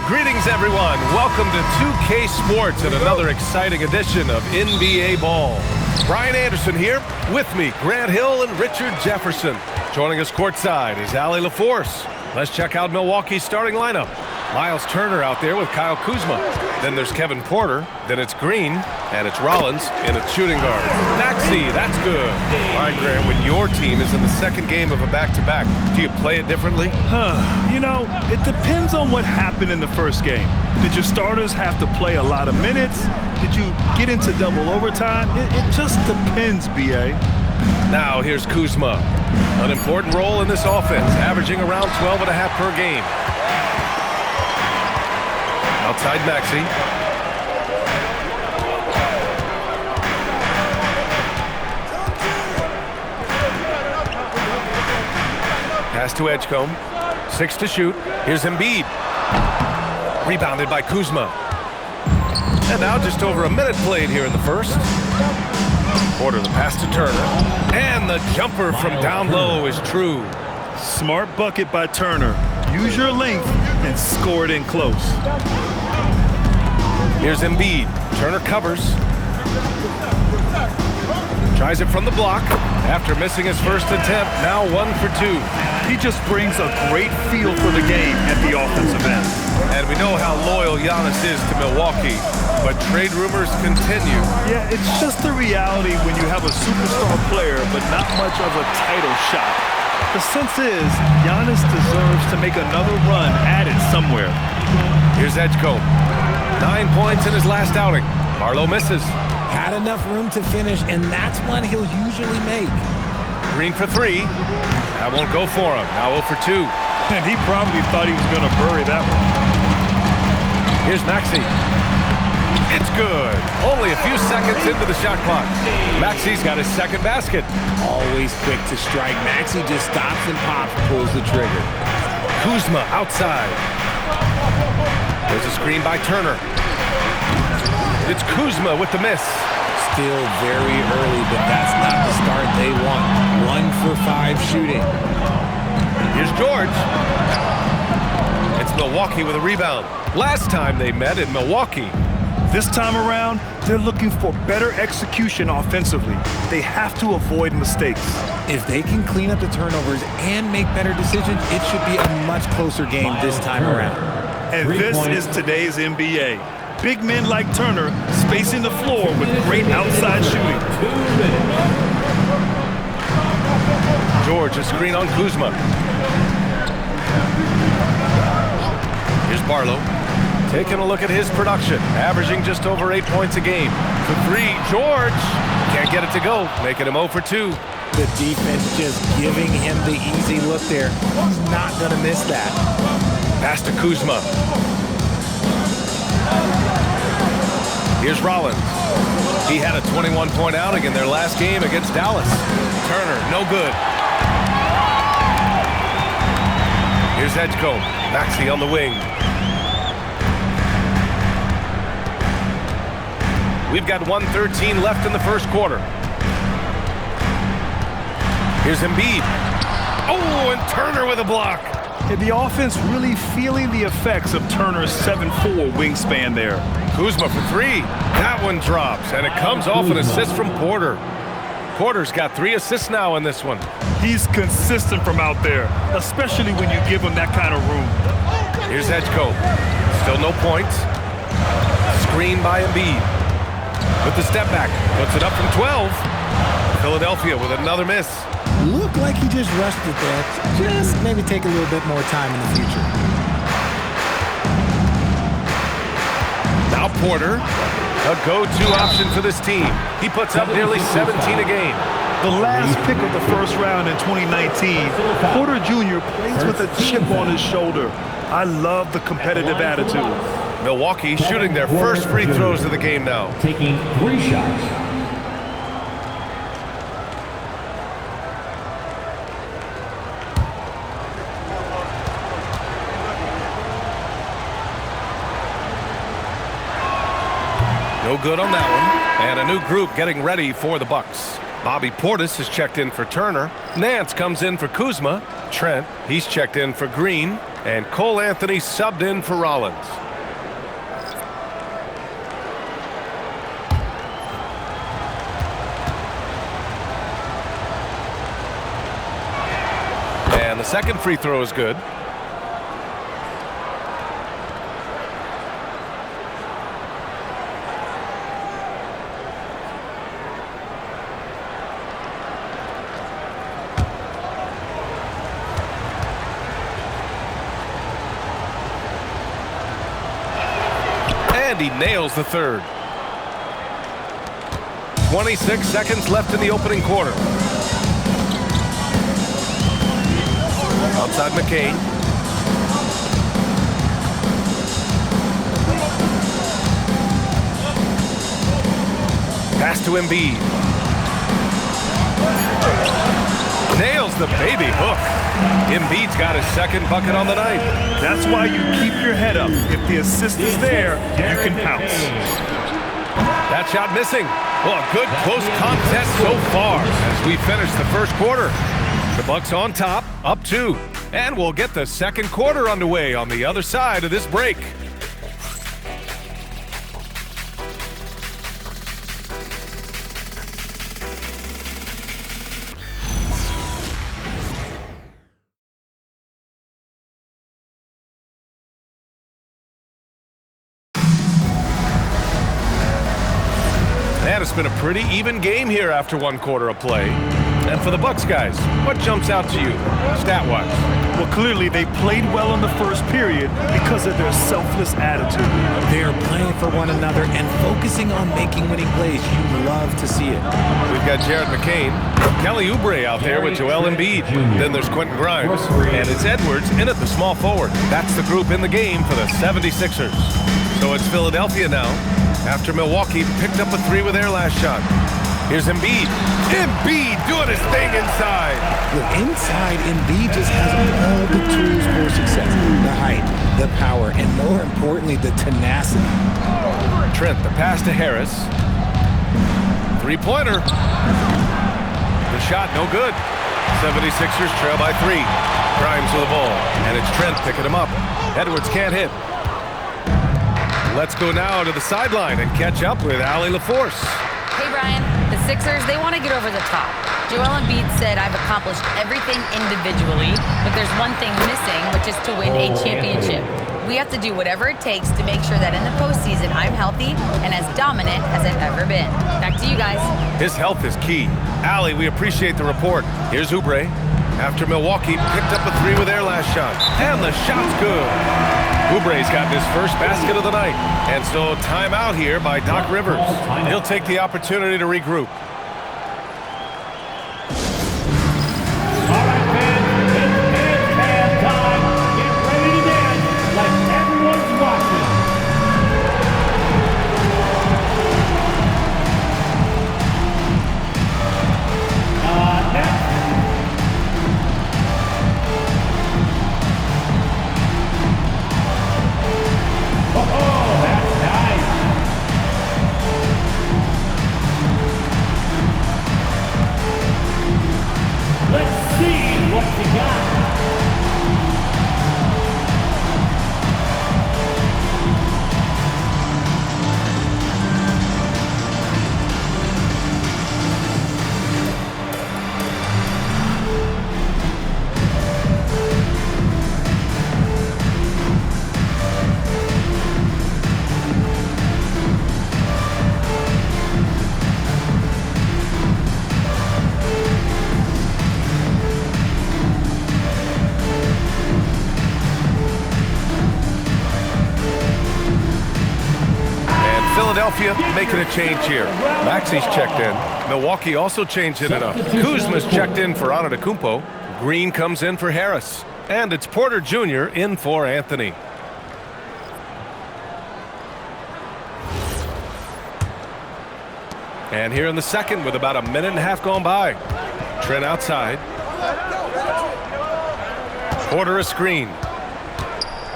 Greetings, everyone. Welcome to 2K Sports and another exciting edition of NBA Ball. Brian Anderson here. With me, Grant Hill and Richard Jefferson. Joining us courtside is Allie LaForce. Let's check out Milwaukee's starting lineup. Miles Turner out there with Kyle Kuzma. Then there's Kevin Porter. Then it's Green. And it's Rollins in a shooting guard. Maxey, that's good. All right, Grant, when your team is in the second game of a back-to-back, do you play it differently? You know, it depends on what happened in the first game. Did your starters have to play a lot of minutes? Did you get into double overtime? It just depends, B.A. Now here's Kuzma. An important role in this offense, averaging around 12.5 per game. Outside Maxey. Pass to Edgecombe. 6 to shoot. Here's Embiid. Rebounded by Kuzma. And now just over a minute played here in the first. Porter the pass to Turner. And the jumper from down low is true. Smart bucket by Turner. Use your length and score it in close. Here's Embiid. Turner covers. Tries it from the block. After missing his first attempt, now 1 for 2. He just brings a great feel for the game at the offensive end. And we know how loyal Giannis is to Milwaukee, but trade rumors continue. Yeah, it's just the reality when you have a superstar player but not much of a title shot. The sense is Giannis deserves to make another run at it somewhere. Here's Edgecombe. 9 points in his last outing. Barlow misses. Had enough room to finish, and that's one he'll usually make. Green for 3. That won't go for him. Now 0 for 2. And he probably thought he was going to bury that one. Here's Maxey. It's good. Only a few seconds into the shot clock. Maxey's got his second basket. Always quick to strike. Maxey just stops and pops, pulls the trigger. Kuzma outside. There's a screen by Turner. It's Kuzma with the miss. Still very early, but that's not the start they want. 1 for 5 shooting. Here's George. It's Milwaukee with a rebound. Last time they met in Milwaukee. This time around, they're looking for better execution offensively. They have to avoid mistakes. If they can clean up the turnovers and make better decisions, it should be a much closer game this time around. And this is today's NBA. Big men like Turner spacing the floor with great outside shooting. George, a screen on Kuzma. Here's Barlow. Taking a look at his production, averaging just over 8 points a game. For 3, George can't get it to go, making him 0 for 2. The defense just giving him the easy look there. He's not going to miss that. Pass to Kuzma. Here's Rollins. He had a 21-point outing in their last game against Dallas. Turner, no good. Here's Edgecombe. Maxey on the wing. We've got 1:13 left in the first quarter. Here's Embiid. Oh, and Turner with a block. And the offense really feeling the effects of Turner's 7'4" wingspan there. Kuzma for 3. That one drops, and it comes off an assist from Porter. Porter's got 3 assists now in this one. He's consistent from out there, especially when you give him that kind of room. Here's Edgecombe. Still no points. Screen by Embiid. With the step back. Puts it up from 12. Philadelphia with another miss. Looked like he just rushed it there. Just maybe take a little bit more time in the future. Now Porter, a go-to option for this team. He puts up nearly 17 a game. The last pick of the first round in 2019, Porter Jr. plays with a chip on his shoulder. I love the competitive attitude. Milwaukee shooting their first free throws of the game now. Taking 3 shots. No good on that one. And a new group getting ready for the Bucks. Bobby Portis has checked in for Turner. Nance comes in for Kuzma. Trent, he's checked in for Green. And Cole Anthony subbed in for Rollins. And the second free throw is good. And he nails the third. 26 seconds left in the opening quarter. Outside McCain. Pass to Embiid. Nails the baby hook. Embiid's got his second bucket on the night. That's why you keep your head up. If the assist is there, you can pounce. That shot missing. Well, a good close contest so far as we finish the first quarter. The Bucks on top, up 2. And we'll get the second quarter underway on the other side of this break. And it's been a pretty even game here after one quarter of play. And for the Bucks guys, what jumps out to you, stat-wise? Well, clearly they played well in the first period because of their selfless attitude. They're playing for one another and focusing on making winning plays. You love to see it. We've got Jared McCain, Kelly Oubre out there with Joel Embiid. Then there's Quentin Grimes, and it's Edwards in at the small forward. That's the group in the game for the 76ers. So it's Philadelphia now, after Milwaukee picked up a 3 with their last shot. Here's Embiid. Embiid doing his thing inside. Look, inside, Embiid just has all the tools for success. The height, the power, and more importantly, the tenacity. Trent, the pass to Harris. Three-pointer. The shot, no good. 76ers trail by 3. Grimes with the ball, and it's Trent picking him up. Edwards can't hit. Let's go now to the sideline and catch up with Allie LaForce. Hey, Brian. The Sixers, they want to get over the top. Joel Embiid said, I've accomplished everything individually, but there's one thing missing, which is to win a championship. We have to do whatever it takes to make sure that in the postseason I'm healthy and as dominant as I've ever been. Back to you guys. His health is key. Allie, we appreciate the report. Here's Oubre. After Milwaukee picked up a 3 with their last shot. And the shot's good. Oubre's got his first basket of the night. And so timeout here by Doc Rivers. He'll take the opportunity to regroup. Philadelphia making a change here. Maxi's checked in. Milwaukee also changed it enough. Kuzma's checked in for Antetokounmpo. Green comes in for Harris. And it's Porter Jr. in for Anthony. And here in the second with about a minute and a half gone by. Trent outside. Porter a screen.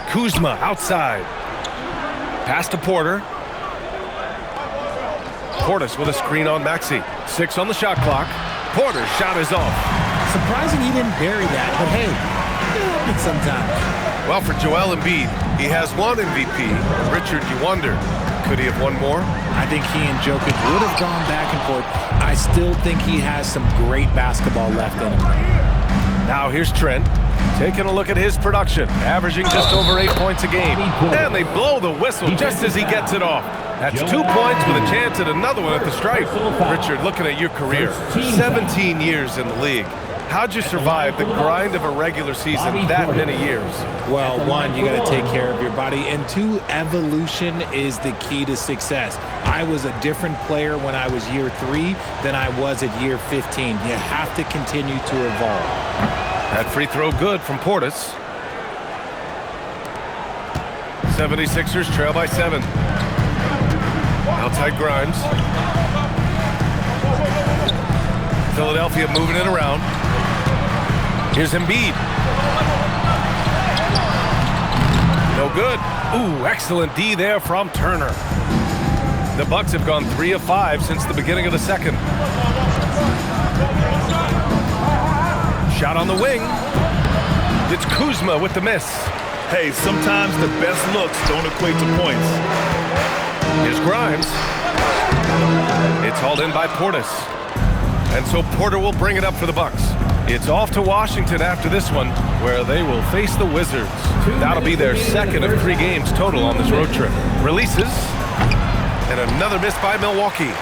Kuzma outside. Pass to Porter. Portis with a screen on Maxey. 6 on the shot clock. Porter's shot is off. Surprising he didn't bury that, but hey, it happens sometimes. Well, for Joel Embiid, he has one MVP. Richard, you wonder, could he have won more? I think he and Jokic would have gone back and forth. I still think he has some great basketball left in him. Now here's Trent, taking a look at his production, averaging just over 8 points a game. And they blow the whistle just as he gets it off. That's 2 points with a chance at another one at the stripe. Richard, looking at your career, 17 years in the league. How'd you survive the grind of a regular season that many years? Well, one, you got to take care of your body, and two, evolution is the key to success. I was a different player when I was year 3 than I was at year 15. You have to continue to evolve. That free throw good from Portis. 76ers trail by 7. Outside Grimes. Philadelphia moving it around. Here's Embiid. No good. Ooh, excellent D there from Turner. The Bucks have gone 3 of 5 since the beginning of the second. Shot on the wing. It's Kuzma with the miss. Hey, sometimes the best looks don't equate to points. Here's Grimes. It's hauled in by Portis. And so Porter will bring it up for the Bucks. It's off to Washington after this one, where they will face the Wizards. That'll be their second of 3 games total on this road trip. Releases. And another miss by Milwaukee.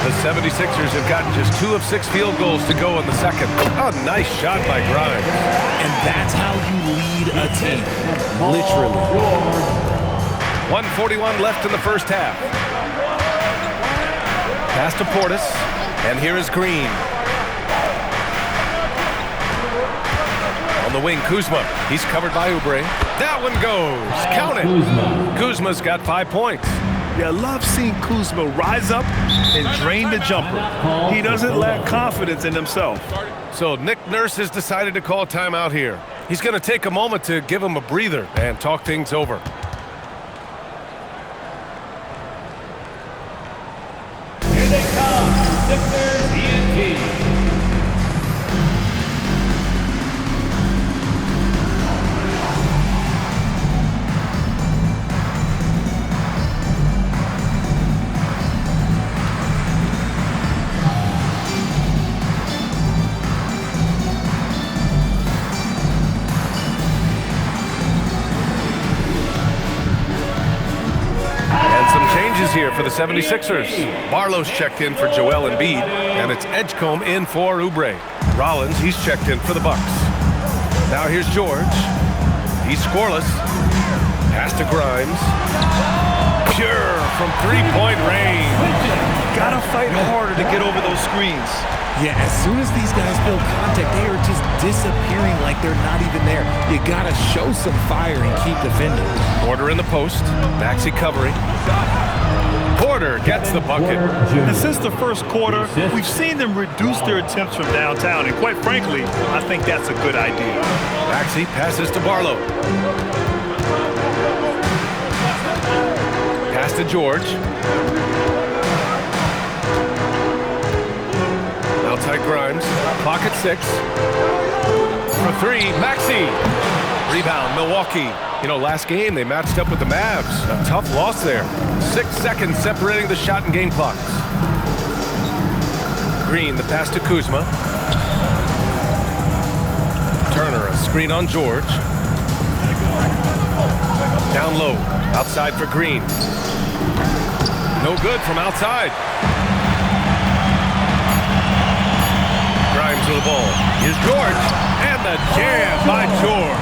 The 76ers have gotten just 2 of 6 field goals to go in the second. A nice shot by Grimes. And that's how you lead a team. Literally. 1:41 left in the first half. Pass to Portis. And here is Green. On the wing, Kuzma. He's covered by Oubre. That one goes. Count it. Kuzma's got 5 points. Yeah, I love seeing Kuzma rise up and drain the jumper. He doesn't lack confidence in himself. So Nick Nurse has decided to call timeout here. He's going to take a moment to give him a breather and talk things over. Here they come, Sixers ENT. Here for the 76ers. Barlow's checked in for Joel Embiid, and it's Edgecombe in for Oubre. Rollins, he's checked in for the Bucks. Now here's George. He's scoreless. Pass to Grimes. Pure from 3-point range. Gotta fight harder to get over those screens. Yeah, as soon as these guys feel contact, they are just disappearing like they're not even there. You gotta show some fire and keep defending. Porter in the post. Maxey covering. Porter gets the bucket. And since the first quarter, we've seen them reduce their attempts from downtown, and quite frankly, I think that's a good idea. Maxey passes to Barlow. Pass to George. Outside Grimes. Clock at 6. For 3, Maxey. Rebound, Milwaukee. You know, last game they matched up with the Mavs. A tough loss there. 6 seconds separating the shot and game clocks. Green, the pass to Kuzma. Turner, a screen on George. Down low, outside for Green. No good from outside. Grimes with the ball. Here's George. And the jam by George.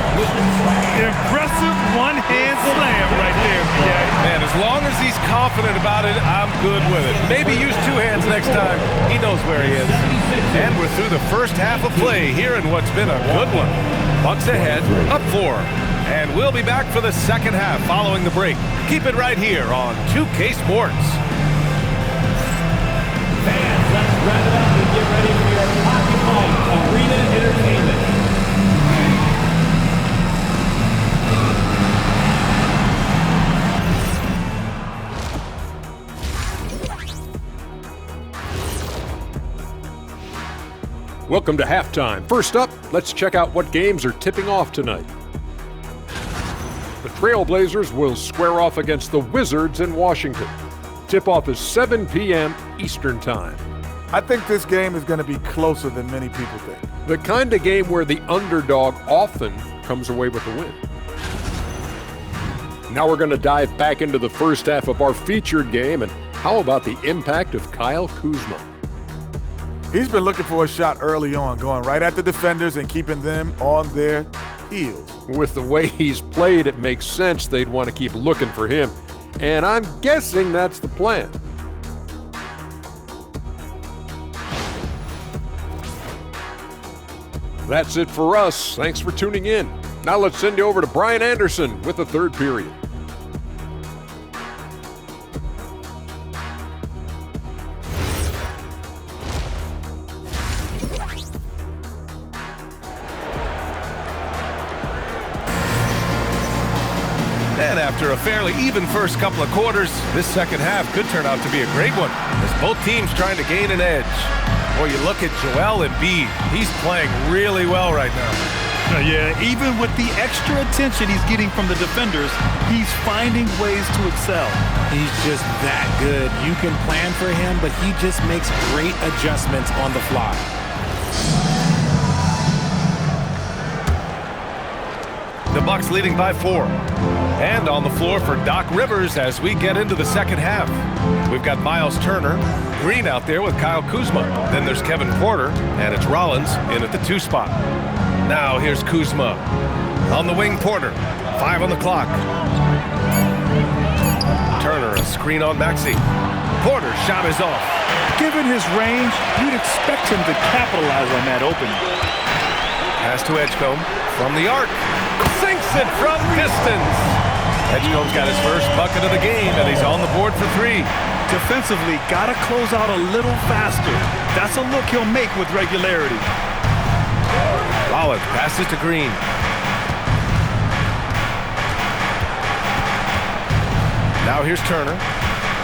Impressive one-hand slam right there, B.A. Man, as long as he's confident about it, I'm good with it. Maybe use 2 hands next time. He knows where he is. And we're through the first half of play here in what's been a good one. Bucks ahead, up 4. And we'll be back for the second half following the break. Keep it right here on 2K Sports. Fans, let's wrap it up and get ready for your Hockey Night Arena Entertainment. Welcome to halftime. First up, let's check out what games are tipping off tonight. Trailblazers will square off against the Wizards in Washington. Tip-off is 7 p.m. Eastern Time. I think this game is going to be closer than many people think. The kind of game where the underdog often comes away with the win. Now we're going to dive back into the first half of our featured game, and how about the impact of Kyle Kuzma? He's been looking for a shot early on, going right at the defenders and keeping them on their heels. With the way he's played, it makes sense they'd want to keep looking for him, and I'm guessing that's the plan. That's it for us. Thanks for tuning in. Now let's send you over to Brian Anderson with the third period. And after a fairly even first couple of quarters, this second half could turn out to be a great one as both teams trying to gain an edge. Boy, you look at Joel Embiid. He's playing really well right now. Yeah, even with the extra attention he's getting from the defenders, he's finding ways to excel. He's just that good. You can plan for him, but he just makes great adjustments on the fly. The Bucks leading by 4. And on the floor for Doc Rivers as we get into the second half. We've got Miles Turner, Green out there with Kyle Kuzma. Then there's Kevin Porter, and it's Rollins in at the 2 spot. Now here's Kuzma. On the wing, Porter. 5 on the clock. Turner, a screen on Maxey. Porter's shot is off. Given his range, you'd expect him to capitalize on that opening. Pass to Edgecombe from the arc. Sinks it from distance. Edgecombe's got his first bucket of the game, and he's on the board for 3. Defensively, got to close out a little faster. That's a look he'll make with regularity. Rollins passes to Green. Now here's Turner.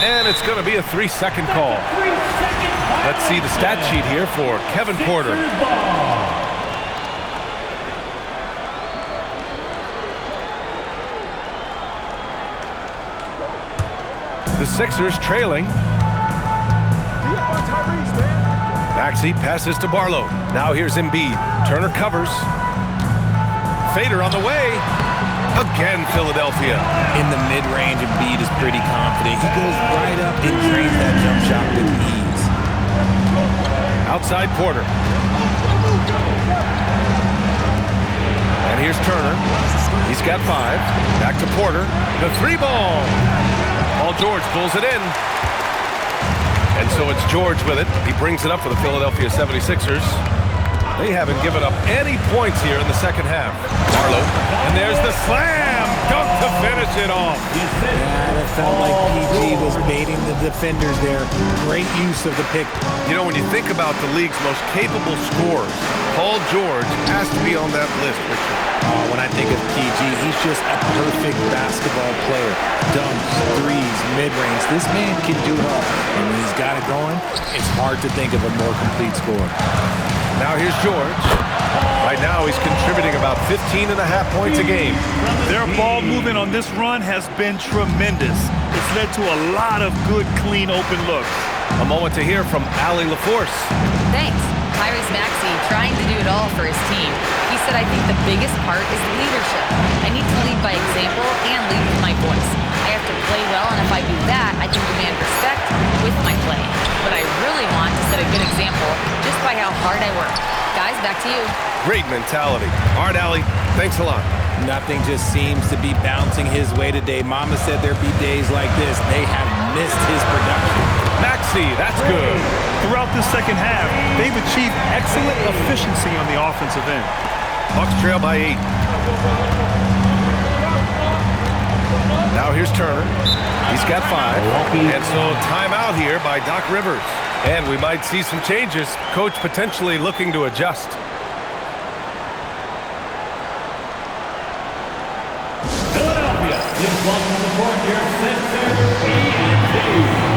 And it's going to be a 3-second call. Let's see the stat sheet here for Kevin Porter. The Sixers trailing. Maxey passes to Barlow. Now here's Embiid. Turner covers. Fader on the way. Again, Philadelphia. In the mid-range, Embiid is pretty confident. He goes right up and drains that jump shot with ease. Outside Porter. And here's Turner. He's got 5. Back to Porter. The 3-ball. Paul George pulls it in. And so it's George with it. He brings it up for the Philadelphia 76ers. They haven't given up any points here in the second half. Barlow. And there's the slam. Dunk to finish it off. Yeah, it felt like PG was baiting the defenders there. Great use of the pick. You know, when you think about the league's most capable scorers, Paul George has to be on that list, Richard. When I think of PG, he's just a perfect basketball player. Dunks, threes, mid-range. This man can do it all. And when he's got it going, it's hard to think of a more complete scorer. Now here's George. Right now he's contributing about 15.5 points a game. Their ball movement on this run has been tremendous. It's led to a lot of good, clean, open looks. A moment to hear from Allie LaForce. Thanks. Tyrese Maxey trying to do it all for his team. He said, I think the biggest part is leadership. I need to lead by example and lead with my voice. I have to play well, and if I do that, I can demand respect with my play. But I really want to set a good example just by how hard I work. Guys, back to you. Great mentality. All right, Allie, thanks a lot. Nothing just seems to be bouncing his way today. Mama said there'd be days like this. They have missed his production. Maxey, that's good. Throughout the second half, they've achieved excellent efficiency on the offensive end. Bucks trail by 8. Now here's Turner. He's got 5. And so timeout here by Doc Rivers. And we might see some changes. Coach potentially looking to adjust. Philadelphia is welcome on the court here. Center, E&D.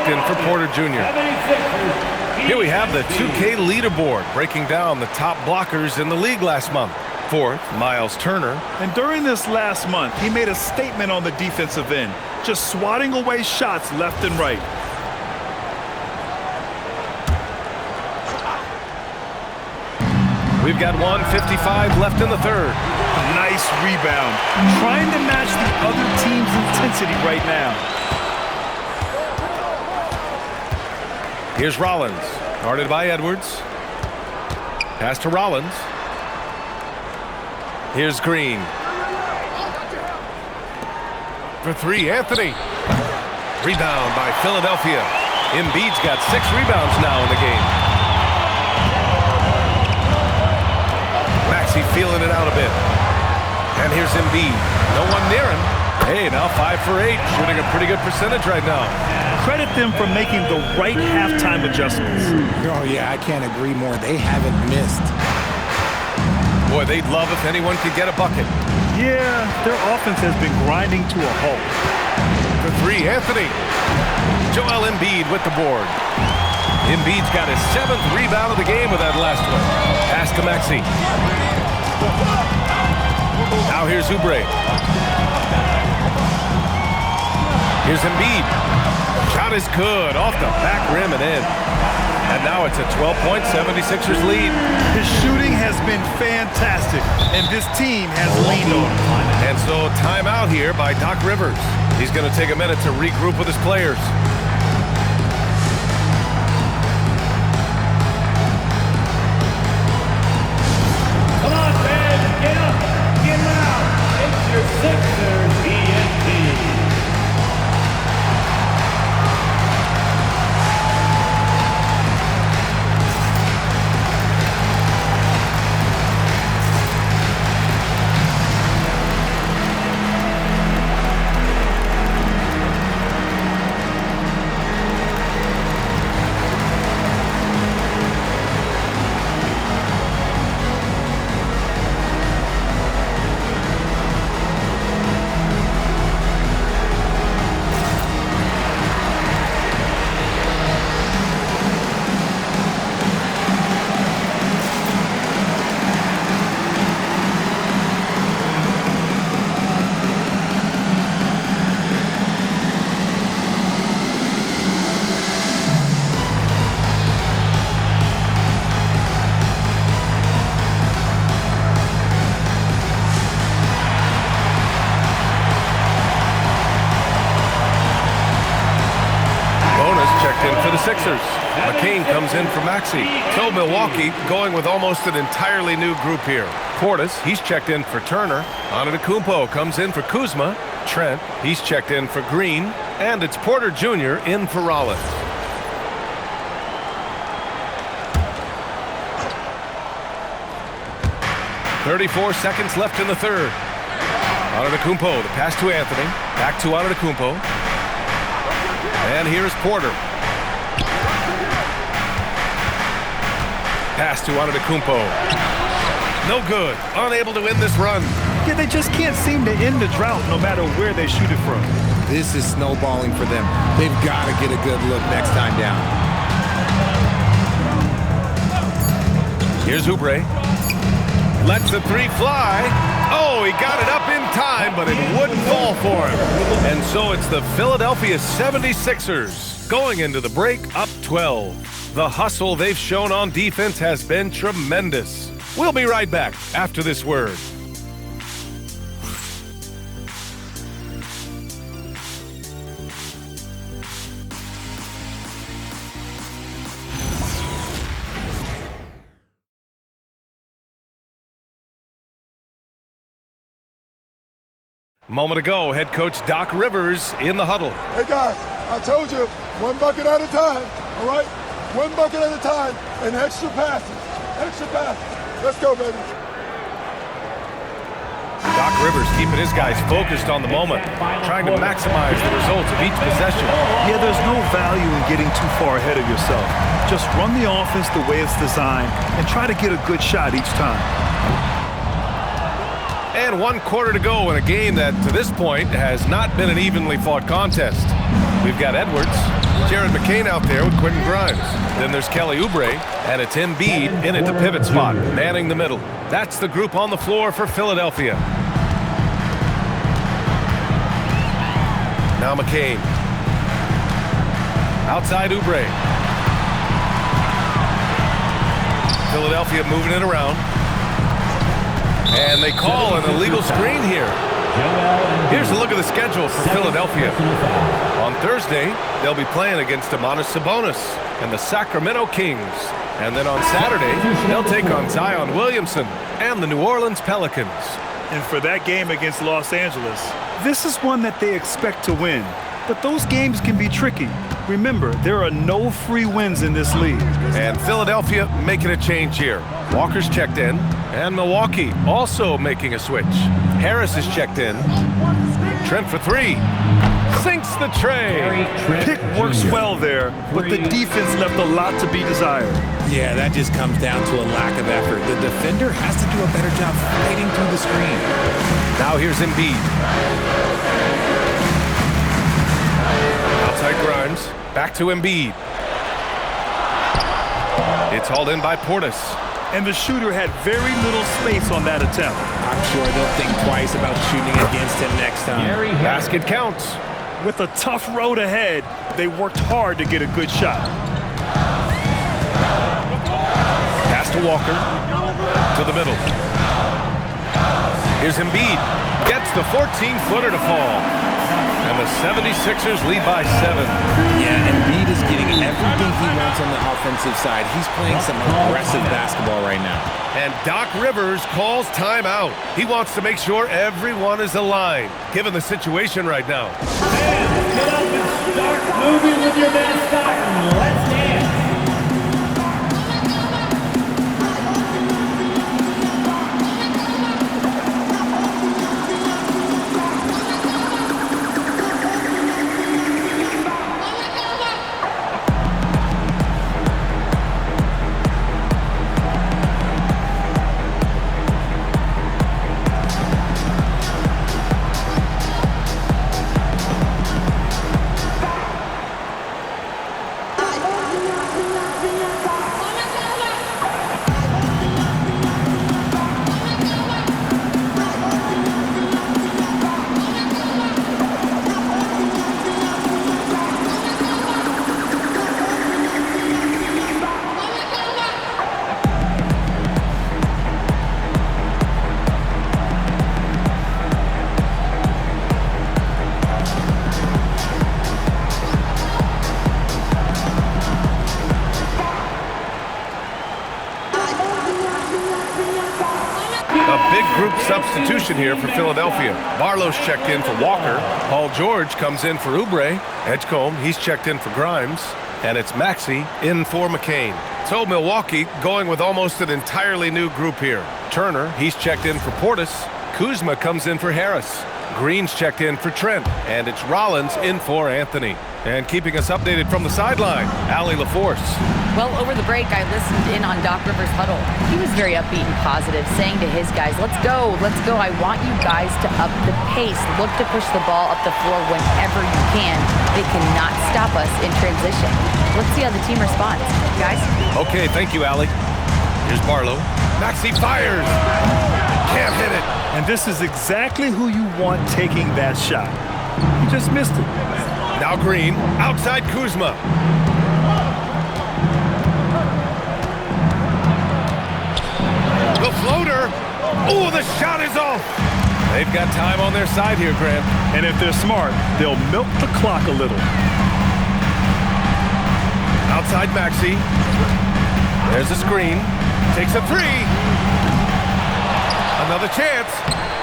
checked in for Porter Jr. Here we have the 2K leaderboard breaking down the top blockers in the league last month. Fourth, Miles Turner. And during this last month, he made a statement on the defensive end, just swatting away shots left and right. We've got 1:55 left in the third. Nice rebound. Trying to match the other team's intensity right now. Here's Rollins, guarded by Edwards. Pass to Rollins. Here's Green. For three, Anthony. Rebound by Philadelphia. Embiid's got 6 rebounds now in the game. Maxey feeling it out a bit. And here's Embiid. No one near him. Hey, now 5 for 8. Shooting a pretty good percentage right now. Credit them for making the right halftime adjustments. Oh, yeah, I can't agree more. They haven't missed. Boy, they'd love if anyone could get a bucket. Yeah, their offense has been grinding to a halt. For 3, Anthony. Joel Embiid with the board. Embiid's got his 7th rebound of the game with that last one. Pass to Maxey. Now here's Oubre. Here's Embiid. Shot is good. Off the back rim and in. And now it's a 12-point 76ers lead. His shooting has been fantastic, and this team has leaned on him. And so timeout here by Doc Rivers. He's going to take a minute to regroup with his players. Come on, fans, get up, get loud. It's your Sixers ENT. Sixers. McCain comes in for Maxey. So Milwaukee going with almost an entirely new group here. Portis, he's checked in for Turner. Antetokounmpo comes in for Kuzma. Trent, he's checked in for Green. And it's Porter Jr. in for Rollins. .34 seconds left in the third. Antetokounmpo, the pass to Anthony. Back to Antetokounmpo. And here's Porter. Pass to Antetokounmpo. No good. Unable to win this run. Yeah, they just can't seem to end the drought no matter where they shoot it from. This is snowballing for them. They've got to get a good look next time down. Here's Oubre. Lets the 3 fly. Oh, he got it up in time, but it wouldn't fall for him. And so it's the Philadelphia 76ers going into the break up 12. The hustle they've shown on defense has been tremendous. We'll be right back after this word. Moment ago, head coach Doc Rivers in the huddle. Hey guys, I told you, one bucket at a time, all right? One bucket at a time, and extra passes. Extra passes. Let's go, baby. Doc Rivers keeping his guys focused on the moment, trying to maximize the results of each possession. Yeah, there's no value in getting too far ahead of yourself. Just run the offense the way it's designed and try to get a good shot each time. And 1 quarter to go in a game that, to this point, has not been an evenly fought contest. We've got Edwards. Jared McCain out there with Quentin Grimes. Then there's Kelly Oubre, and it's Embiid in at the pivot spot, manning the middle. That's the group on the floor for Philadelphia. Now McCain. Outside Oubre. Philadelphia moving it around. And they call an illegal screen here. Here's a look at the schedule for Philadelphia. On Thursday, they'll be playing against Domantas Sabonis and the Sacramento Kings. And then on Saturday, they'll take on Zion Williamson and the New Orleans Pelicans. And for that game against Los Angeles, this is one that they expect to win. But those games can be tricky. Remember, there are no free wins in this league. And Philadelphia making a change here. Walker's checked in, and Milwaukee also making a switch. Harris is checked in. Trent for three. Sinks the tray. Pick works well there, but the defense left a lot to be desired. Yeah, that just comes down to a lack of effort. The defender has to do a better job fighting through the screen. Now here's Embiid. Outside Grimes. Back to Embiid. It's hauled in by Portis. And the shooter had very little space on that attempt. I'm sure they'll think twice about shooting against him next time. Basket counts. With a tough road ahead, they worked hard to get a good shot. Pass to Walker. To the middle. Here's Embiid. Gets the 14-footer to fall. And the 76ers lead by 7. Yeah, Embiid is getting everything he wants on the offensive side. He's playing some aggressive basketball right now. And Doc Rivers calls timeout. He wants to make sure everyone is aligned, given the situation right now. Fans, get up and start moving with your mascot and let's dance. Substitution here for Philadelphia. Barlow's checked in for Walker. Paul George comes in for Oubre. Edgecombe, he's checked in for Grimes. And it's Maxey in for McCain. So Milwaukee going with almost an entirely new group here. Turner, he's checked in for Portis. Kuzma comes in for Harris. Green's checked in for Trent. And it's Rollins in for Anthony. And keeping us updated from the sideline, Allie LaForce. Well, over the break, I listened in on Doc Rivers' huddle. He was very upbeat and positive, saying to his guys, let's go. I want you guys to up the pace. Look to push the ball up the floor whenever you can. They cannot stop us in transition. Let's see how the team responds. Guys? Okay, thank you, Allie. Here's Barlow. Maxey fires. Can't hit it. And this is exactly who you want taking that shot. He just missed it. Now Green, outside Kuzma. The floater. Oh, the shot is off. They've got time on their side here, Grant. And if they're smart, they'll milk the clock a little. Outside Maxey. There's a screen. Takes a three. Another chance.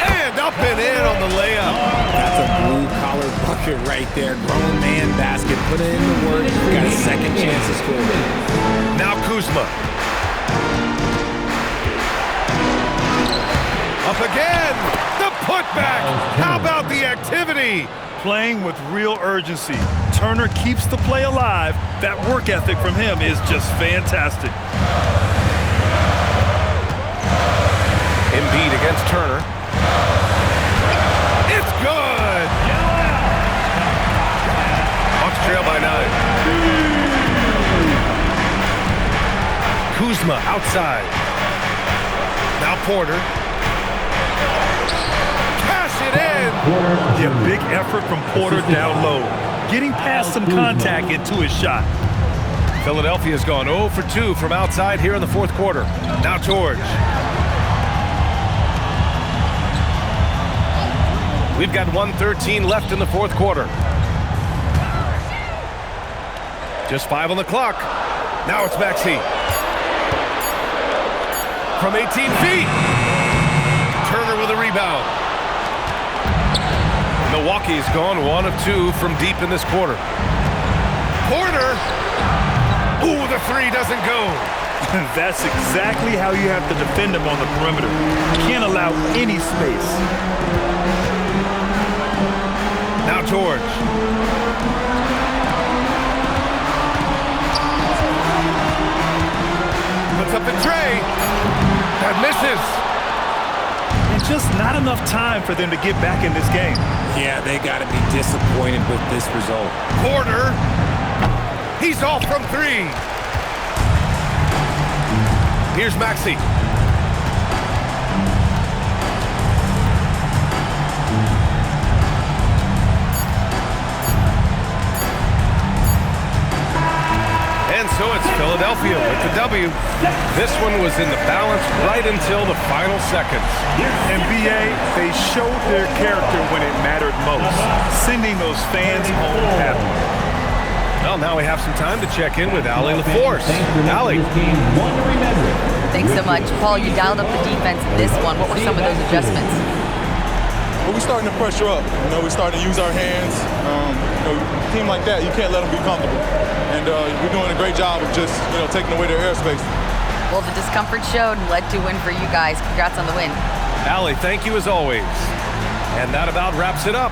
And up and in on the layup. That's a blue-collar bucket right there. Grown man basket. Put in the work. Got a second chance to score. Now Kuzma. Up again. The putback. How about the activity? Playing with real urgency. Turner keeps the play alive. That work ethic from him is just fantastic. Embiid against Turner. It's good. Bucks trail by 9. Kuzma outside. Now Porter. Cash it in. Yeah, big effort from Porter down low. Getting past some contact into his shot. Philadelphia's gone 0 for 2 from outside here in the fourth quarter. Now George. We've got 1:13 left in the fourth quarter. Just 5 on the clock. Now it's Maxey. From 18 feet. Turner with a rebound. Milwaukee's gone 1 of 2 from deep in this quarter. Porter. Ooh, the three doesn't go. That's exactly how you have to defend him on the perimeter. You can't allow any space. Now George. Puts up the tray. That misses. And just not enough time for them to get back in this game. Yeah, they got to be disappointed with this result. Porter. He's off from 3. Here's Maxey. And so it's Philadelphia with the W. This one was in the balance right until the final seconds. NBA, they showed their character when it mattered most, sending those fans home happy. Well, now we have some time to check in with Allie LaForce. Allie. Thanks so much. Paul, you dialed up the defense in this one. What were some of those adjustments? Well, we're starting to pressure up. We're starting to use our hands. A team like that, you can't let them be comfortable. And we're doing a great job of just, taking away their airspace. Well, the discomfort showed and led to a win for you guys. Congrats on the win. Allie, thank you as always. And that about wraps it up.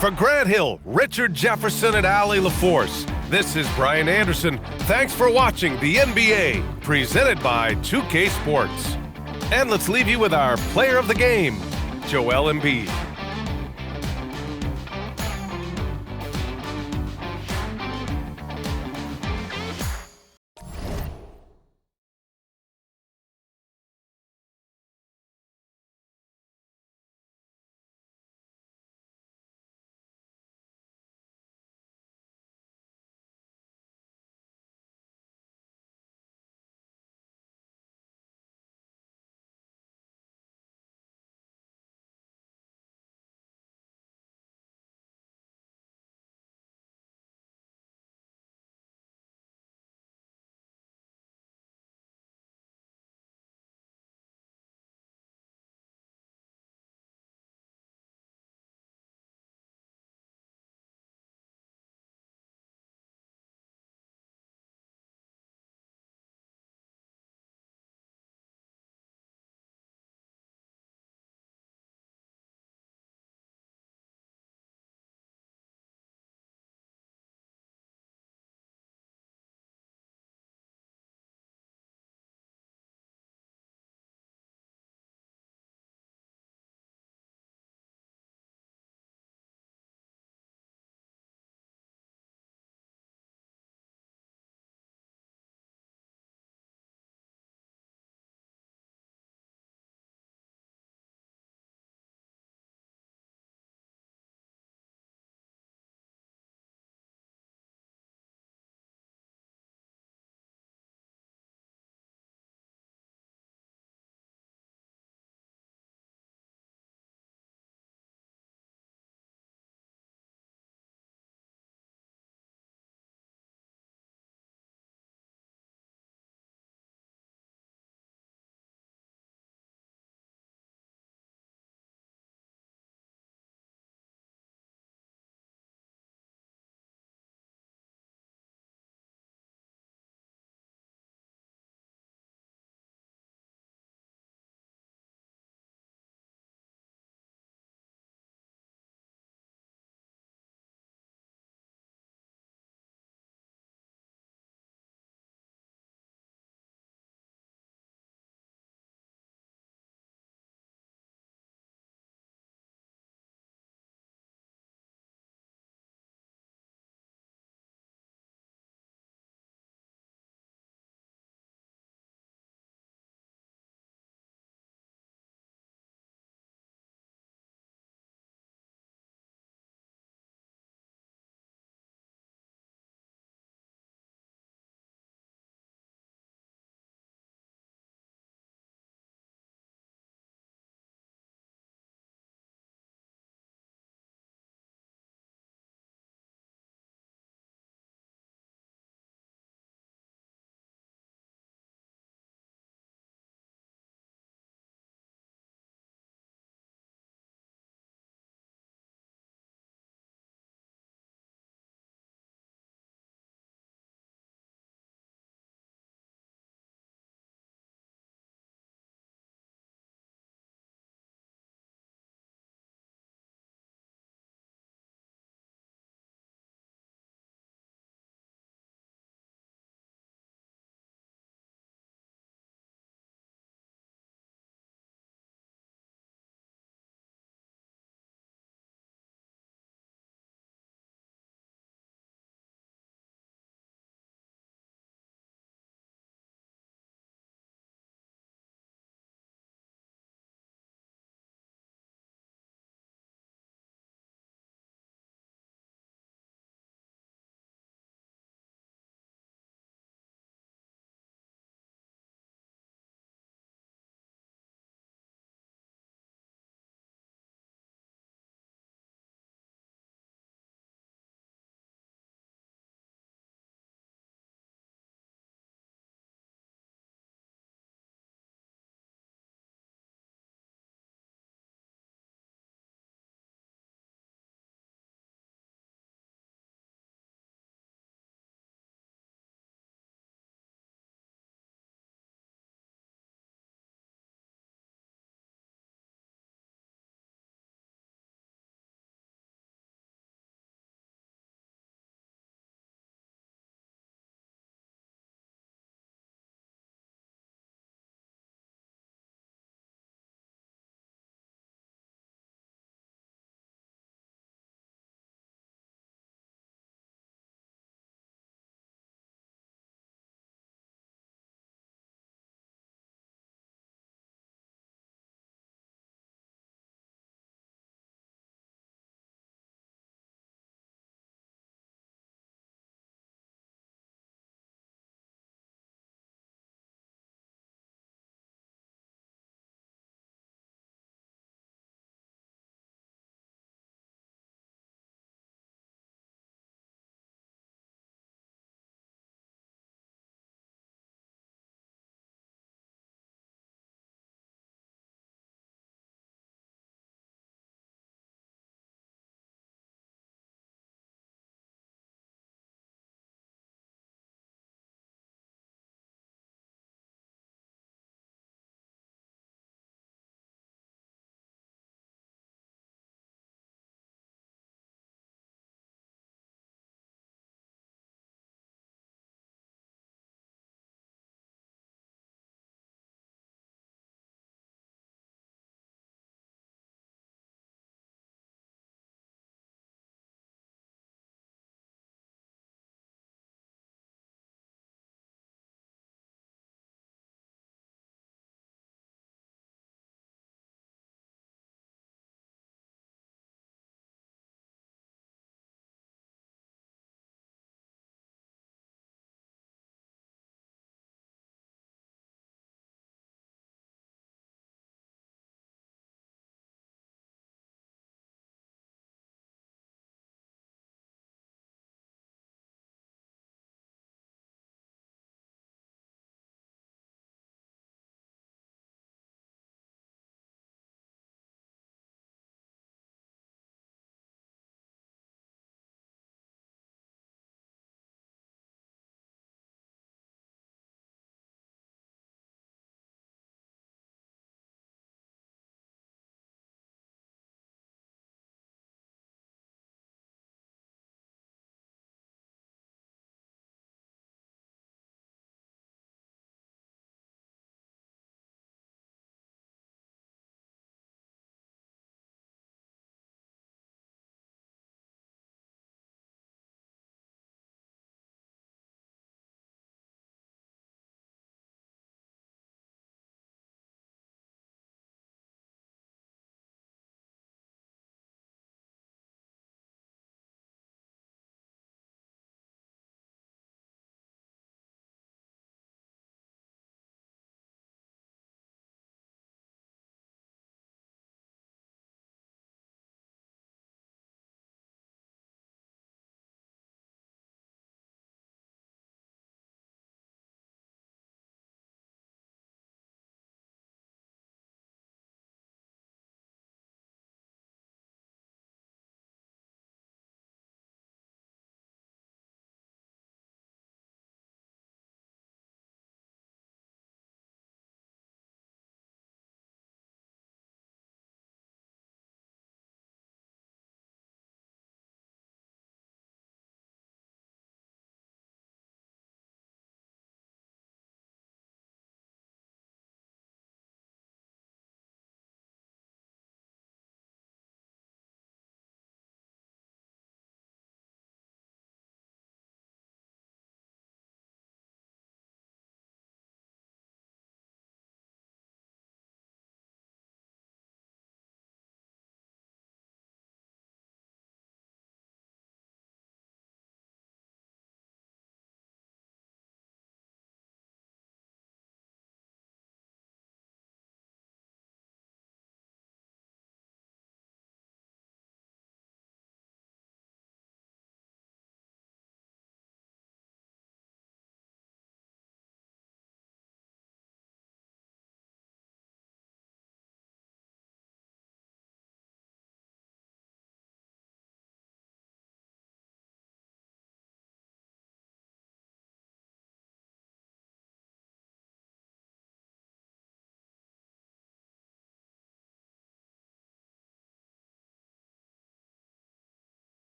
For Grant Hill, Richard Jefferson, and Allie LaForce, this is Brian Anderson. Thanks for watching the NBA, presented by 2K Sports. And let's leave you with our player of the game, Joel Embiid.